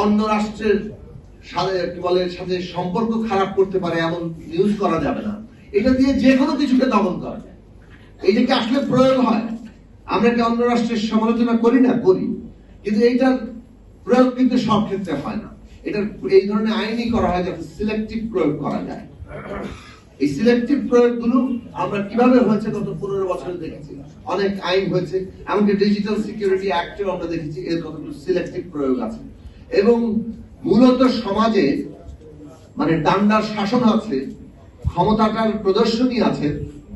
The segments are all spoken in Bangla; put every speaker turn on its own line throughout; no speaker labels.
অন্য রাষ্ট্রের সাথে সম্পর্ক খারাপ করতে পারে এমন নিউজ করা যাবে না। এটা দিয়ে যে কোনো কিছুকে দমন করা যায়। এইটা কি আসলে প্রয়োগ হয়? আমরা কি অন্য রাষ্ট্রের সমালোচনা করি না? করি, কিন্তু এইটার প্রয়োগ কিন্তু সব ক্ষেত্রে হয় না। এটা এই ধরনের আইনই করা হয় যাতে সিলেক্টিভ প্রয়োগ করা যায়। এই সিলেক্টিভ প্রয়োগগুলো আমরা কিভাবে হয়েছে গত 15 বছরে দেখেছি। অনেক আইন হয়েছে, এমনকি ডিজিটাল সিকিউরিটি অ্যাক্টেও আমরা দেখেছি এর কতগুলো সিলেক্টিভ প্রয়োগ আছে। এবং মূলত সমাজে মানে ডান্ডার শাসন আছে, ক্ষমতাটার প্রদর্শনী আছে,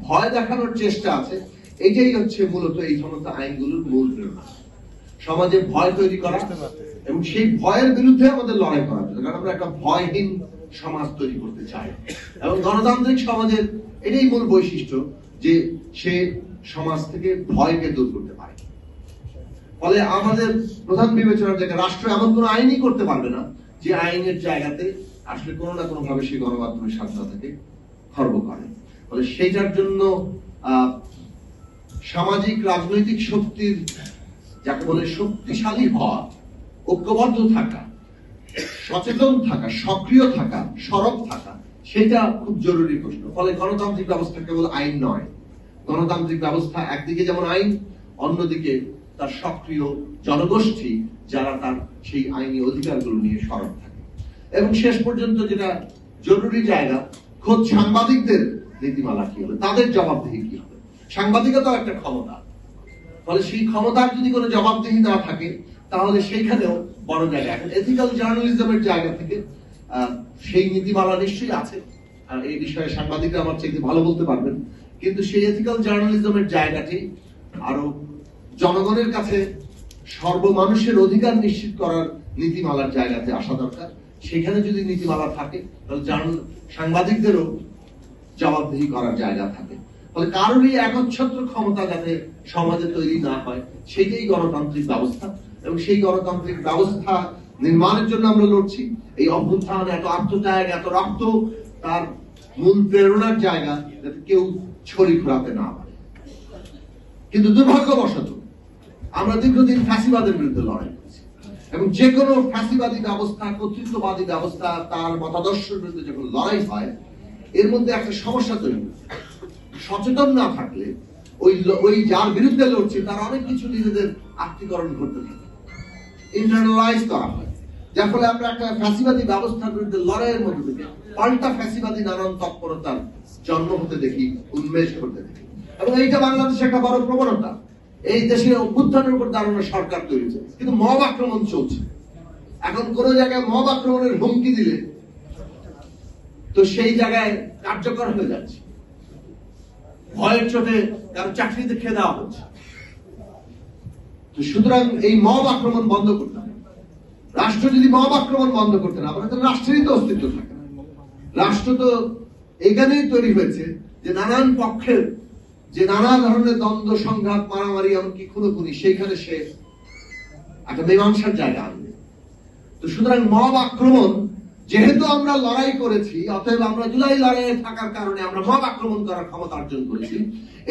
ভয় দেখানোর চেষ্টা আছে। এটাই হচ্ছে মূলত এই সমস্ত আইনগুলোর মূল প্রেরণা। সমাজে ভয় তৈরি করা এবং সেই ভয়ের বিরুদ্ধে আমাদের লড়াই করা, কারণ আমরা একটা ভয়হীন সমাজ তৈরি করতে চাই। এবং গণতান্ত্রিক সমাজের এটাই মূল বৈশিষ্ট্য যে সে সমাজ থেকে ভয়কে দূর করতে পারে। ফলে আমাদের প্রধান বিবেচনার জায়গায় রাষ্ট্র এমন কোন আইনই করতে পারবে না যে আইনের জায়গাতে আসলে কোনো না কোনো ভাবে সেই গণমাধ্যমের স্বাধীনতাকে খর্ব করে। ফলে সেইটার জন্য সামাজিক রাজনৈতিক শক্তির যাকে বলে শক্তিশালী হওয়া, ঐক্যবদ্ধ থাকা, সচেতন থাকা, সক্রিয় থাকা, সরব থাকা, সেটা খুব জরুরি প্রশ্ন। ফলে গণতান্ত্রিক ব্যবস্থা কেবল আইন নয়। গণতান্ত্রিক ব্যবস্থা একদিকে যেমন আইন, অন্যদিকে তার সক্রিয় জনগোষ্ঠী যারা তার সেই আইনি অধিকারগুলো নিয়ে সরব থাকে। এবং শেষ পর্যন্ত যেটা জরুরি জায়গা, খোদ সাংবাদিকদের নীতিমালা কি হবে, তাদের জবাবদিহি কি হবে। সাংবাদিকতাও একটা ক্ষমতা। ফলে সেই ক্ষমতার যদি কোনো জবাবদিহি না থাকে তাহলে সেইখানেও বড় জায়গা। এখন এথিক্যাল জার্নালিজমের জায়গা থেকে সেই নীতিমালা নিশ্চয়ই আছে, আর এই বিষয়ে সাংবাদিকরা আমার চাইতে ভালো বলতে পারবেন। কিন্তু সেই এথিক্যাল জার্নালিজমের জায়গাটি আরো জনগণের কাছে সর্বমানুষের অধিকার নিশ্চিত করার নীতিমালার জায়গাতে আসা দরকার। সেখানে যদি নীতিমালা থাকে তাহলে সাংবাদিকদেরও জবাবদিহি করার জায়গা থাকে। ফলে কারোরই একচ্ছত্র ক্ষমতা যাতে সমাজে তৈরি না হয়, সেটাই গণতান্ত্রিক ব্যবস্থা। এবং সেই গণতান্ত্রিক ব্যবস্থা নির্মাণের জন্য আমরা লড়ছি। এই অভ্যুত্থান, এত আত্মত্যাগ, এত রক্ত, তার মূল প্রেরণার জায়গা যাতে কেউ ছড়ি ঘোরাতে না পারে। কিন্তু দুর্ভাগ্যবশত আমরা দীর্ঘদিন ফ্যাসিবাদের বিরুদ্ধে লড়াই করেছি, এবং যে কোনো ফ্যাসিবাদী ব্যবস্থা, কর্তৃত্ববাদী ব্যবস্থা, তার মতাদর্শের বিরুদ্ধে যখন লড়াই হয়, এর মধ্যে একটা সমস্যা তৈরি হয়। সচেতন না থাকলে ওই যার বিরুদ্ধে লড়ছে তার অনেক কিছু নিজেদের আত্মীকরণ করতে থাকে, ইন্টারনালাইজ করা হয়, যার ফলে আমরা একটা ফ্যাসিবাদী ব্যবস্থার বিরুদ্ধে লড়াইয়ের মধ্যে থেকে পাল্টা ফ্যাসিবাদী নানান তৎপরতার জন্ম হতে দেখি, উন্মেষ করতে দেখি। এবং এইটা বাংলাদেশে একটা বড় প্রবণতা। এই দেশে অভ্যুত্থানের উপর দাঁড়ানো সরকার তৈরি হয়েছে, কিন্তু মব আক্রমণ চলছে। এখন কোন জায়গায় মব আক্রমণের হুমকি দিলে তো সেই জায়গায় কার্যকর হয়ে যাচ্ছে, ভয়ের চোটে কারো চাকরিতে খেয়ে দেওয়া হচ্ছে। তো সুতরাং এই মব আক্রমণ বন্ধ করতে হবে। রাষ্ট্র যদি মব আক্রমণ বন্ধ করতে না পারে তাহলে রাষ্ট্রেরই তো অস্তিত্ব থাকে না। রাষ্ট্র তো এখানেই তৈরি হয়েছে যে নানান পক্ষের যে নানা ধরনের দ্বন্দ্ব, সংঘাত, মারামারি, এমনকি খুনোখুনি, সেইখানে সে একটা মীমাংসার জায়গা আনবে। তো সুতরাং মব আক্রমণ, যেহেতু আমরা লড়াই করেছি, অতএব আমরা জুলাই লড়াইয়ে থাকার কারণে আমরা মব আক্রমণ করার ক্ষমতা অর্জন করেছি,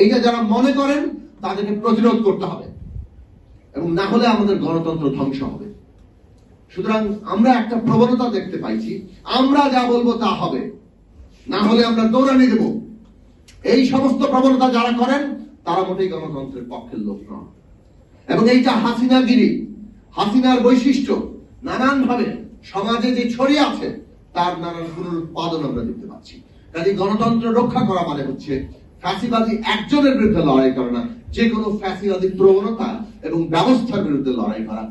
এইটা যারা মনে করেন তাদেরকে প্রতিরোধ করতে হবে, এবং না হলে আমাদের গণতন্ত্র ধ্বংস হবে। সুতরাং আমরা একটা প্রবণতা দেখতে পাইছি, আমরা যা বলবো তা হবে, না হলে আমরা দৌড়ানি দেব। এই সমস্ত প্রবণতা যারা করেন তারা মোটেই গণতন্ত্রের পক্ষের লোক নন। এবং এইটা হাসিনাগিরি, হাসিনার বৈশিষ্ট্য নানান ভাবে সমাজে যে ছড়িয়ে আছে তার নানান পুনরুৎপাদন আমরা দেখতে পাচ্ছি। কাজে গণতন্ত্র রক্ষা করা মানে হচ্ছে ফ্যাসিবাদী একজনের বিরুদ্ধে লড়াই করা না, যে কোনো ফ্যাসিবাদী প্রবণতা এবং ব্যবস্থার বিরুদ্ধে লড়াই করা।